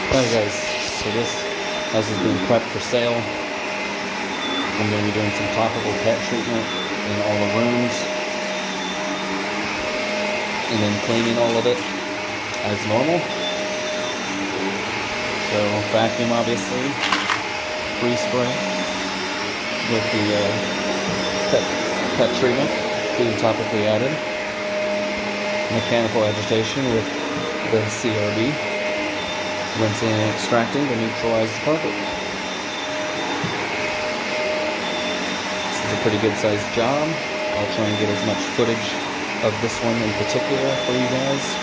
Alright guys, so this house is being prepped for sale. I'm going to be doing some topical pet treatment in all the rooms, and then cleaning all of it as normal. So vacuum obviously, free spray with the pet treatment being topically added, mechanical agitation with the CRB, rinsing and extracting to neutralize the carpet. This is a pretty good sized job. I'll try and get as much footage of this one in particular for you guys.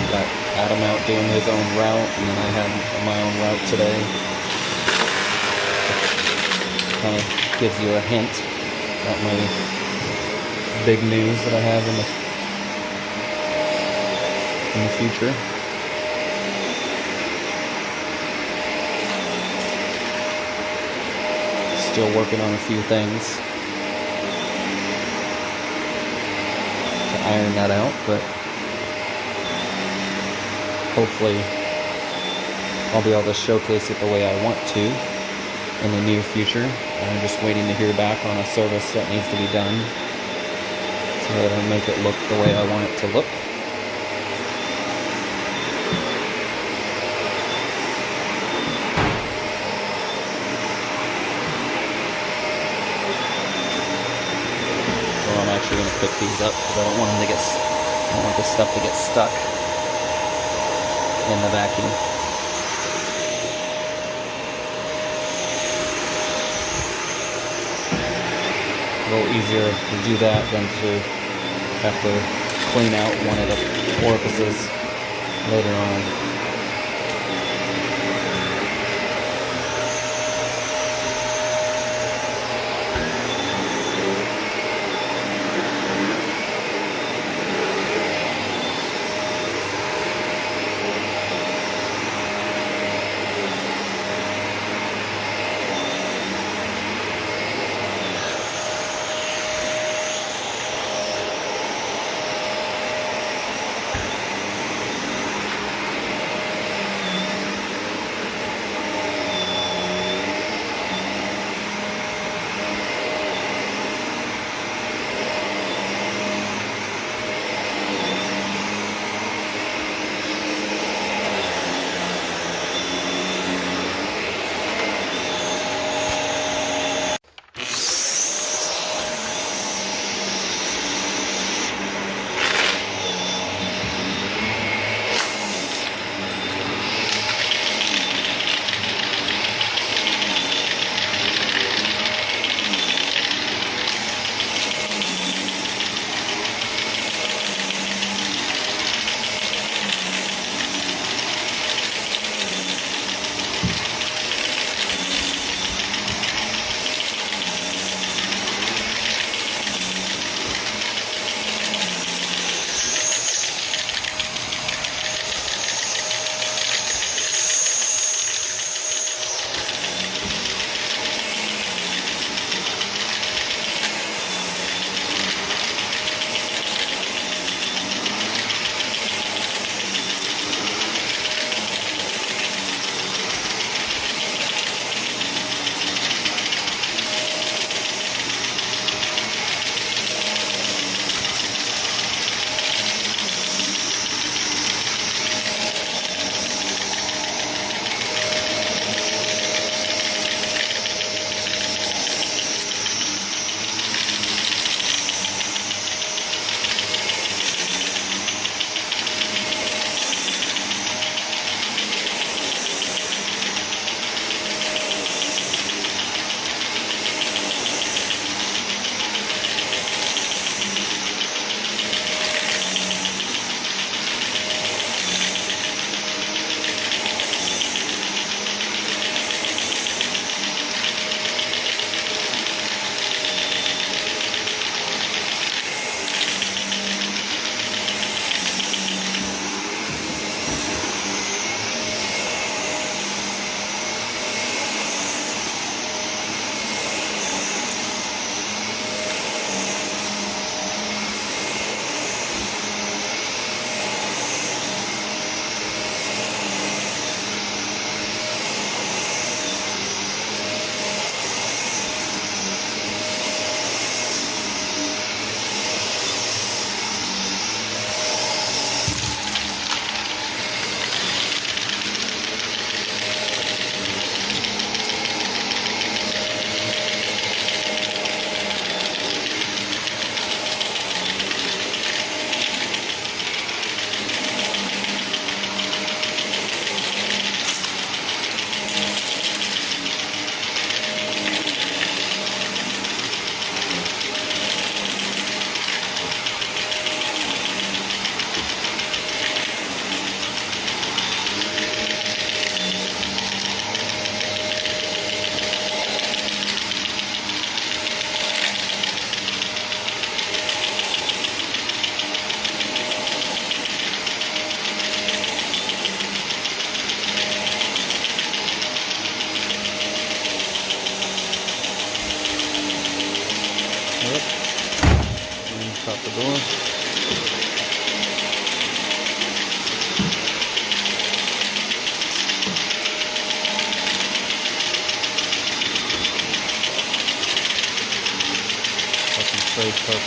Got Adam out doing his own route, and then I had my own route today. Kind of gives you a hint at my big news that I have in the future. Still working on a few things to iron that out, but hopefully I'll be able to showcase it the way I want to in the near future. I'm just waiting to hear back on a service that needs to be done so that I make it look the way I want it to look. So I'm actually going to pick these up because I don't want this stuff to get stuck in the vacuum. A little easier to do that than to have to clean out one of the orifices later on.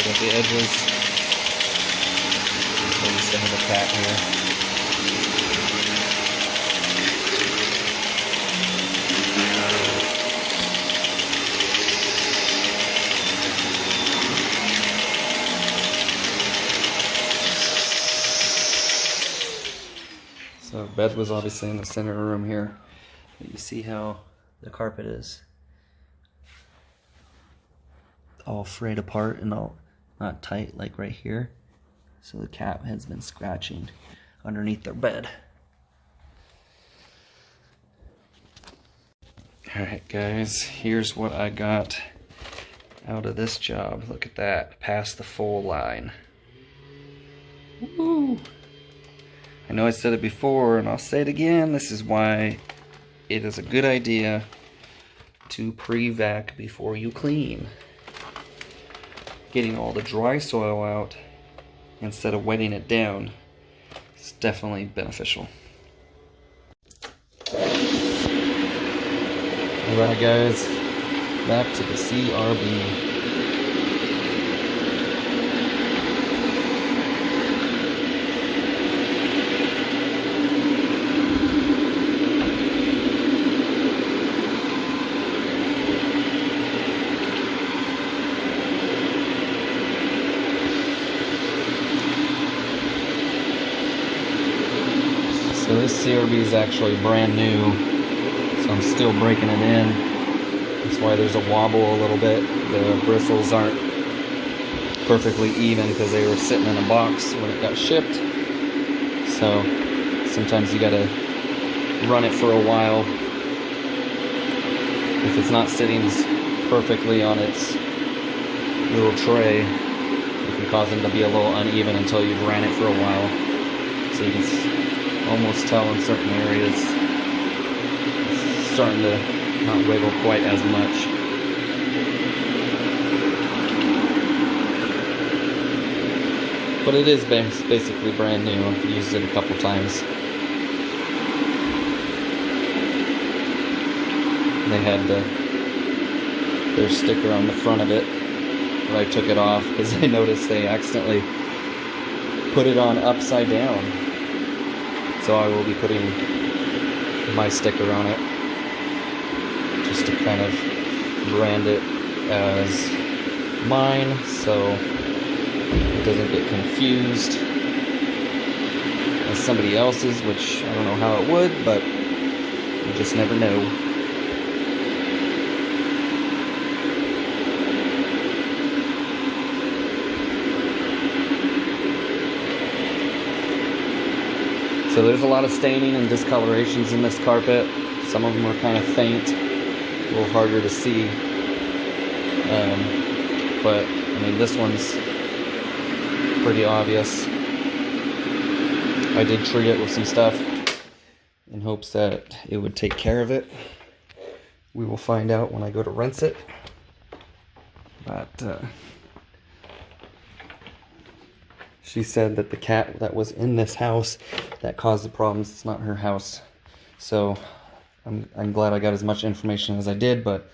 got the edges. I used to have a cat here. So bed was obviously in the center of the room here. You see how the carpet is all frayed apart and all not tight like right here. So the cat has been scratching underneath their bed. Alright guys, here's what I got out of this job. Look at that, past the full line. Woo! I know I said it before and I'll say it again, this is why it is a good idea to pre-vac before you clean. Getting all the dry soil out instead of wetting it down is definitely beneficial. Alright guys, back to the CRB. So this CRB is actually brand new, so I'm still breaking it in. That's why there's a wobble a little bit. The bristles aren't perfectly even because they were sitting in a box when it got shipped. So sometimes you gotta run it for a while. If it's not sitting perfectly on its little tray, it can cause them to be a little uneven until you've ran it for a while. So you can almost tell in certain areas it's starting to not wiggle quite as much. But it is basically brand new. I've used it a couple times. They had their sticker on the front of it, but I took it off because I noticed they accidentally put it on upside down. So I will be putting my sticker on it just to kind of brand it as mine so it doesn't get confused as somebody else's, which I don't know how it would, but you just never know. So there's a lot of staining and discolorations in this carpet. Some of them are kind of faint, a little harder to see. But I mean, this one's pretty obvious. I did treat it with some stuff in hopes that it would take care of it. We will find out when I go to rinse it. But she said that the cat that was in this house that caused the problems, it's not her house. So I'm glad I got as much information as I did, but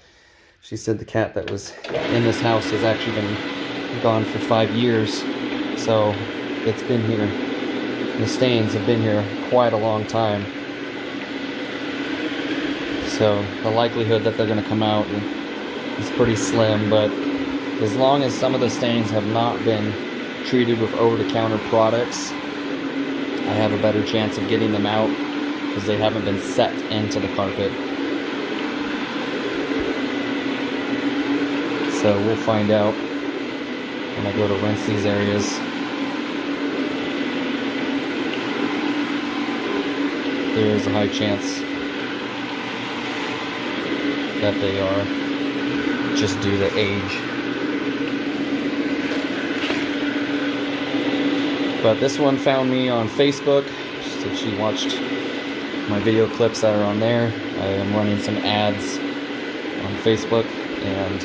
she said the cat that was in this house has actually been gone for 5 years. So it's been here. The stains have been here quite a long time. So the likelihood that they're going to come out is pretty slim, but as long as some of the stains have not been treated with over-the-counter products, I have a better chance of getting them out because they haven't been set into the carpet. So we'll find out when I go to rinse these areas. There is a high chance that they are, just due to age. But this one found me on Facebook. She said she watched my video clips that are on there. I am running some ads on Facebook, and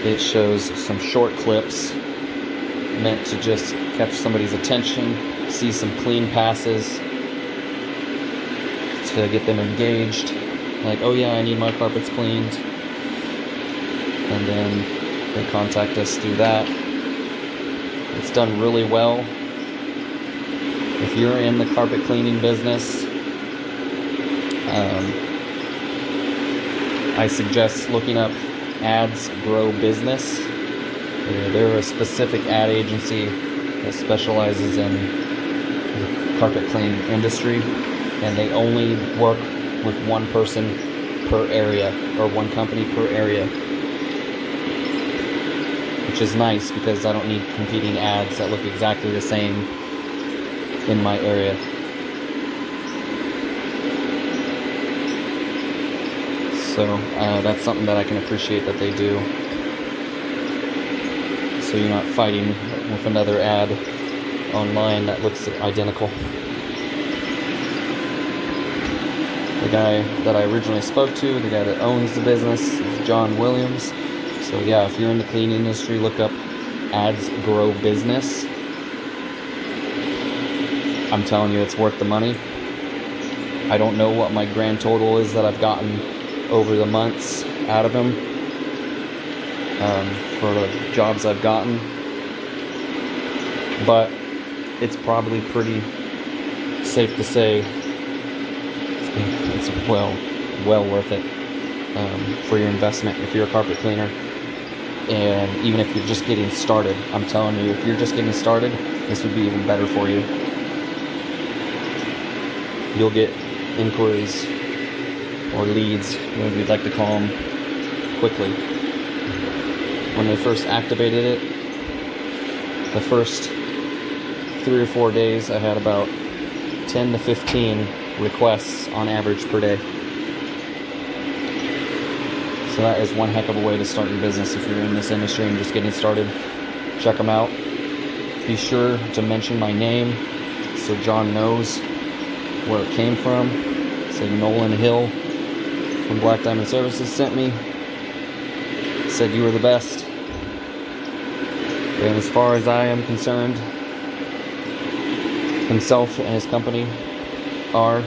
it shows some short clips meant to just catch somebody's attention, see some clean passes to get them engaged. Like, oh yeah, I need my carpets cleaned. And then They contact us through that. It's done really well. If you're in the carpet cleaning business, I suggest looking up Ads Grow Business. They're a specific ad agency that specializes in the carpet cleaning industry, and they only work with one person per area, or one company per area, which is nice because I don't need competing ads that look exactly the same in my area. So that's something that I can appreciate that they do. So you're not fighting with another ad online that looks identical. The guy that I originally spoke to, the guy that owns the business, is John Williams. So yeah, if you're in the cleaning industry, look up Ads Grow Business. I'm telling you, it's worth the money. I don't know what my grand total is that I've gotten over the months out of him for the jobs I've gotten, but it's probably pretty safe to say it's well worth it for your investment if you're a carpet cleaner. And even if you're just getting started, I'm telling you, if you're just getting started, this would be even better for you. You'll get inquiries or leads, whatever you'd like to call them, quickly. When they first activated it, the first 3 or 4 days, I had about 10 to 15 requests on average per day. So that is one heck of a way to start your business if you're in this industry and just getting started. Check them out. Be sure to mention my name so John knows where it came from. Say Nolan Hill from Black Diamond Services sent me. Said you were the best. And as far as I am concerned, himself and his company are.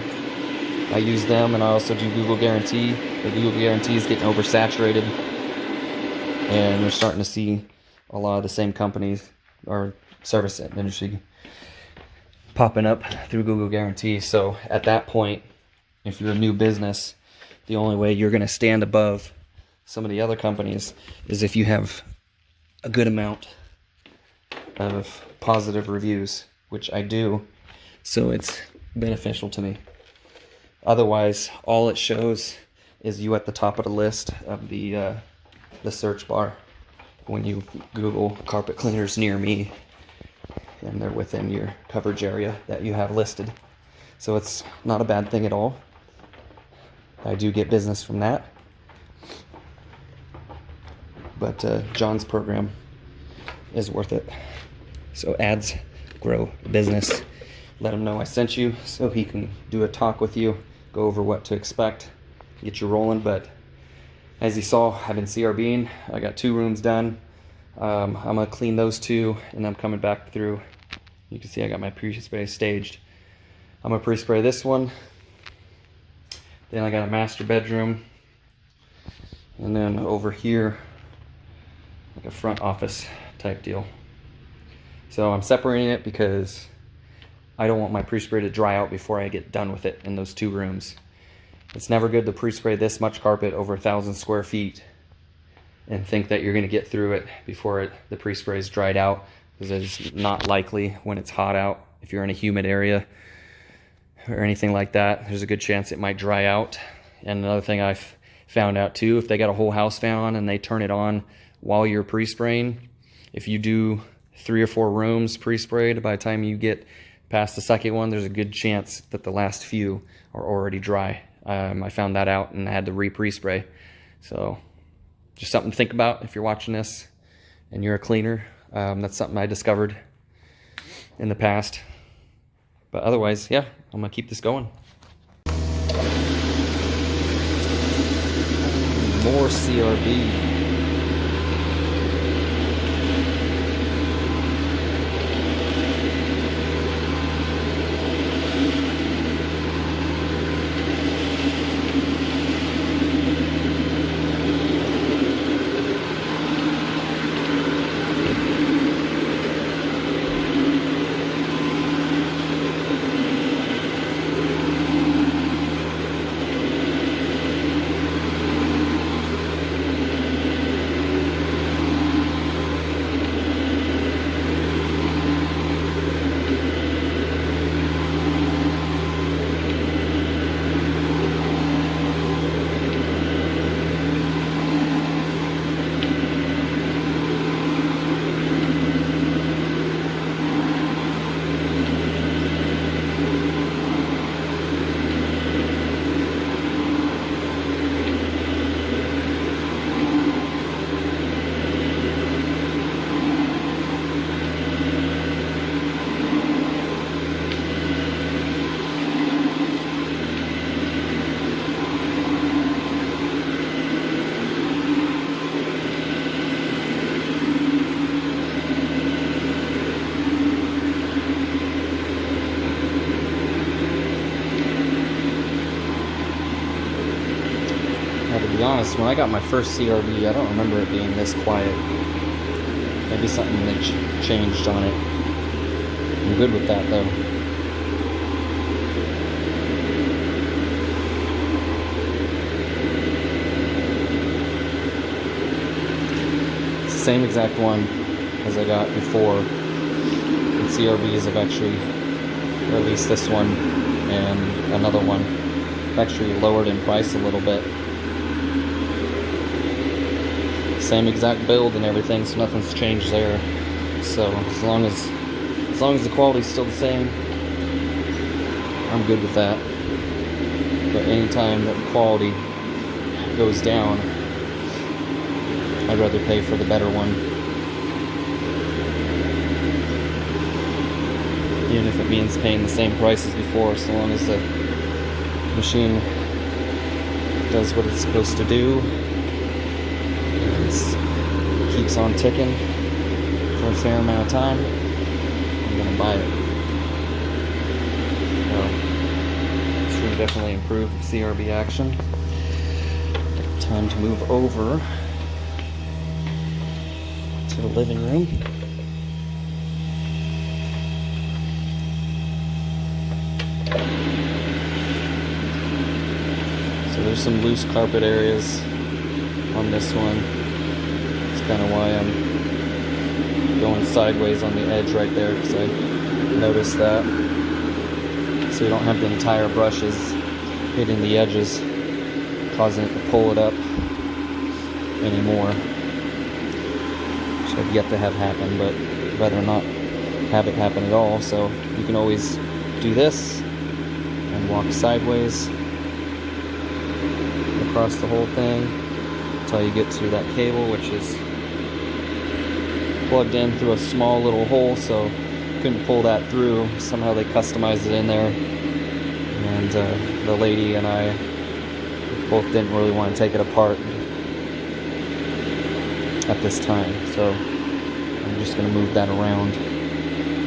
I use them, and I also do Google Guarantee. The Google Guarantee is getting oversaturated, and we're starting to see a lot of the same companies or service industry popping up through Google Guarantee. So at that point, if you're a new business, the only way you're going to stand above some of the other companies is if you have a good amount of positive reviews, which I do, so it's beneficial to me. Otherwise, all it shows is you at the top of the list of the search bar when you Google carpet cleaners near me, and they're within your coverage area that you have listed. So it's not a bad thing at all. I do get business from that. But John's program is worth it. So Ads Grow Business. Let him know I sent you so he can do a talk with you, go over what to expect, get you rolling. But as you saw, I've been CRBing. I got 2 rooms done. I'm going to clean those 2, and I'm coming back through. You can see I got my pre-spray staged. I'm going to pre-spray this one. Then I got a master bedroom. And then over here, like a front office type deal. So I'm separating it because I don't want my pre-spray to dry out before I get done with it in those 2 rooms. It's never good to pre-spray this much carpet over 1,000 square feet and think that you're going to get through it before the pre-spray is dried out, because it's not likely when it's hot out. If you're in a humid area or anything like that, there's a good chance it might dry out. And another thing I've found out too, if they got a whole house fan on and they turn it on while you're pre-spraying, if you do 3 or 4 rooms pre-sprayed, by the time you get past the second one, there's a good chance that the last few are already dry. I found that out and I had to re-pre-spray. So just something to think about if you're watching this and you're a cleaner. That's something I discovered in the past. But otherwise, yeah, I'm gonna keep this going. More CRB. honest, when I got my first CRB, I don't remember it being this quiet. Maybe something that changed on it. I'm good with that though. It's the same exact one as I got before. And CRBs have actually, or at least this one and another one, actually lowered in price a little bit. Same exact build and everything, so nothing's changed there. So as long as the quality's still the same, I'm good with that. But anytime that the quality goes down, I'd rather pay for the better one. Even if it means paying the same price as before, so long as the machine does what it's supposed to do and keeps on ticking for a fair amount of time, I'm gonna buy it. Well, this room definitely improved with CRB action. Time to move over to the living room. So there's some loose carpet areas on this one. That's kind of why I'm going sideways on the edge right there, because I noticed that. So you don't have the entire brushes hitting the edges, causing it to pull it up anymore. Which I've yet to have happen, but I'd rather not have it happen at all. So you can always do this and walk sideways across the whole thing until you get to that cable, which is plugged in through a small little hole, so couldn't pull that through. Somehow they customized it in there, and the lady and I both didn't really want to take it apart at this time, so I'm just going to move that around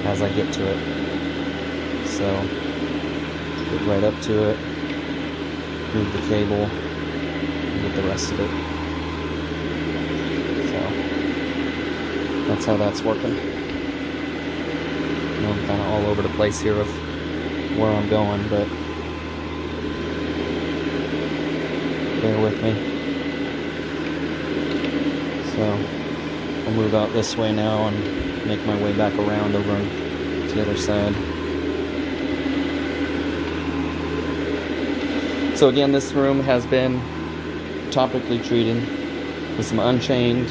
as I get to it. So get right up to it, move the cable, and get the rest of it. So that's how that's working. I'm kind of all over the place here with where I'm going, but bear with me. So I'll move out this way now and make my way back around over to the other side. So again, this room has been topically treated with some Unchained.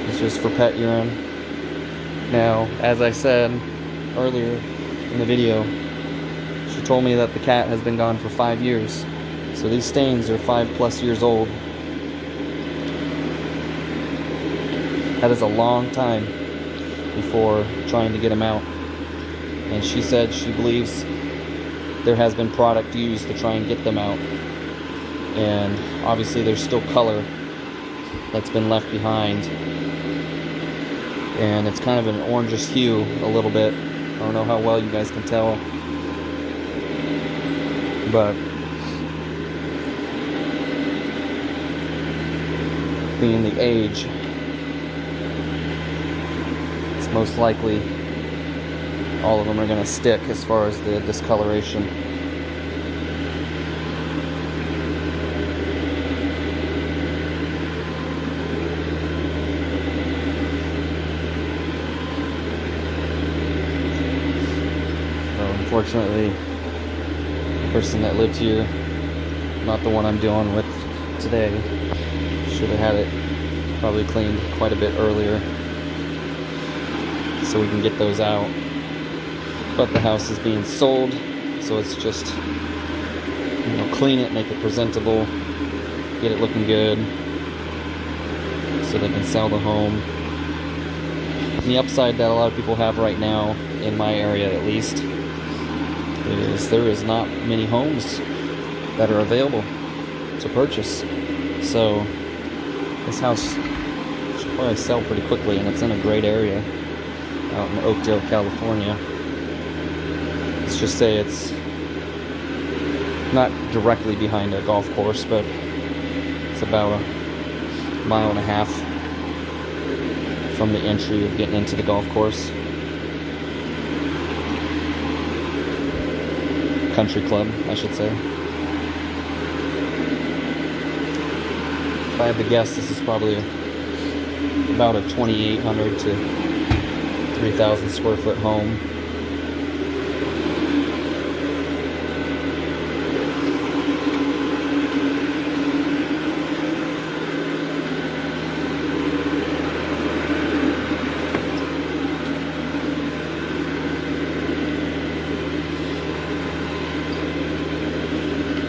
It's just for pet urine. Now, as I said earlier in the video, she told me that the cat has been gone for 5 years. So these stains are 5+ years old. That is a long time before trying to get them out. And she said she believes there has been product used to try and get them out. And obviously there's still color that's been left behind. And it's kind of an orangish hue a little bit. I don't know how well you guys can tell, but being the age, it's most likely all of them are going to stick as far as the discoloration. Unfortunately, the person that lived here, not the one I'm dealing with today, should have had it probably cleaned quite a bit earlier so we can get those out. But the house is being sold, so it's just, you know, clean it, make it presentable, get it looking good so they can sell the home. And the upside that a lot of people have right now, in my area at least, is there is not many homes that are available to purchase. So this house should probably sell pretty quickly, and it's in a great area out in Oakdale, California. Let's just say it's not directly behind a golf course, but it's about a mile and a half from the entry of getting into the golf course. Country club, I should say. If I had to guess, this is probably about a 2,800 to 3,000 square foot home.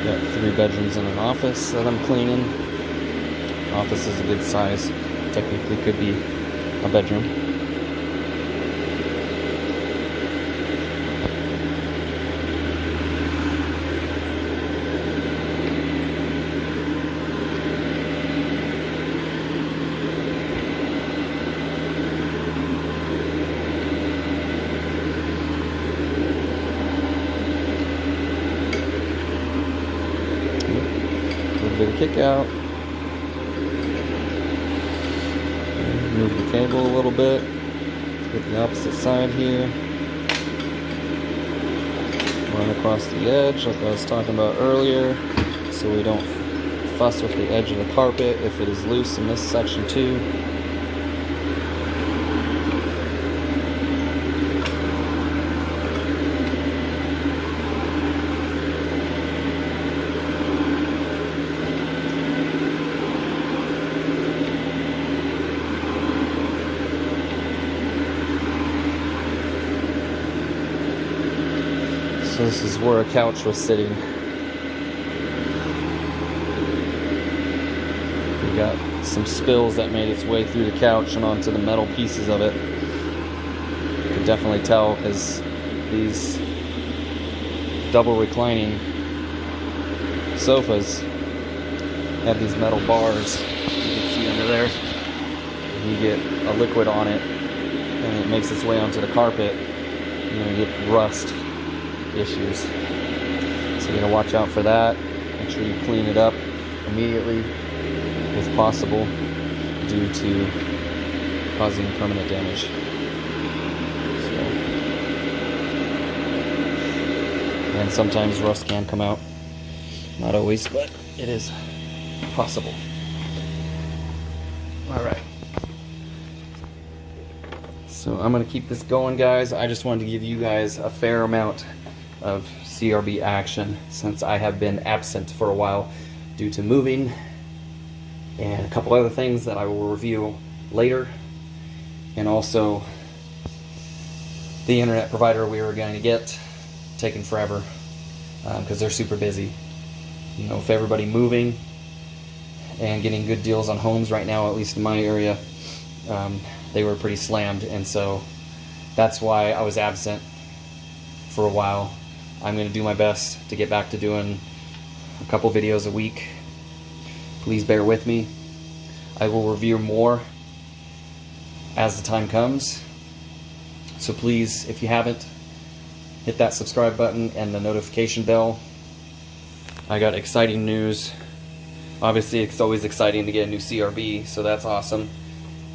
Got 3 bedrooms and an office that I'm cleaning. Office is a good size. Technically could be a bedroom. A little bit of kick out. Move the cable a little bit. Get the opposite side here. Run across the edge like I was talking about earlier, so we don't fuss with the edge of the carpet if it is loose in this section too. So this is where a couch was sitting. We got some spills that made its way through the couch and onto the metal pieces of it. You can definitely tell because these double reclining sofas have these metal bars. You can see under there. You get a liquid on it and it makes its way onto the carpet. You're gonna get rust issues. So you're gonna watch out for that. Make sure you clean it up immediately if possible, due to causing permanent damage. And sometimes rust can come out. Not always, but it is possible. Alright. So I'm gonna keep this going, guys. I just wanted to give you guys a fair amount of CRB action since I have been absent for a while due to moving and a couple other things that I will review later, and also the internet provider we were going to get taking forever because they're super busy. You know, with everybody moving and getting good deals on homes right now, at least in my area, they were pretty slammed, and so that's why I was absent for a while. I'm going to do my best to get back to doing a couple videos a week. Please bear with me. I will review more as the time comes. So please, if you haven't, hit that subscribe button and the notification bell. I got exciting news. Obviously, it's always exciting to get a new CRB, so that's awesome.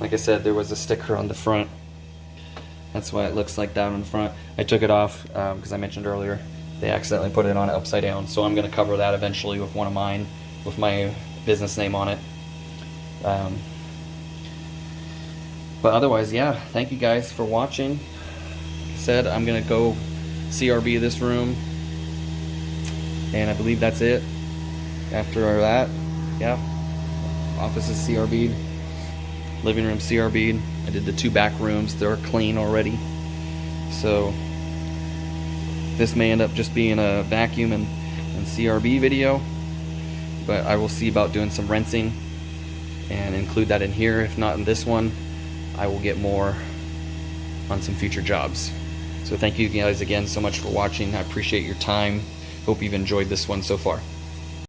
Like I said, there was a sticker on the front. That's why it looks like that on the front. I took it off because I mentioned earlier they accidentally put it on upside down, so I'm going to cover that eventually with one of mine with my business name on it. But otherwise, yeah, thank you guys for watching. Like I said, I'm going to go CRB this room, and I believe that's it. After that, yeah, office is CRB'd, living room CRB'd. I did the 2 back rooms, they're clean already. So this may end up just being a vacuum and CRB video, but I will see about doing some rinsing and include that in here. If not in this one, I will get more on some future jobs. So thank you guys again so much for watching. I appreciate your time. Hope you've enjoyed this one so far.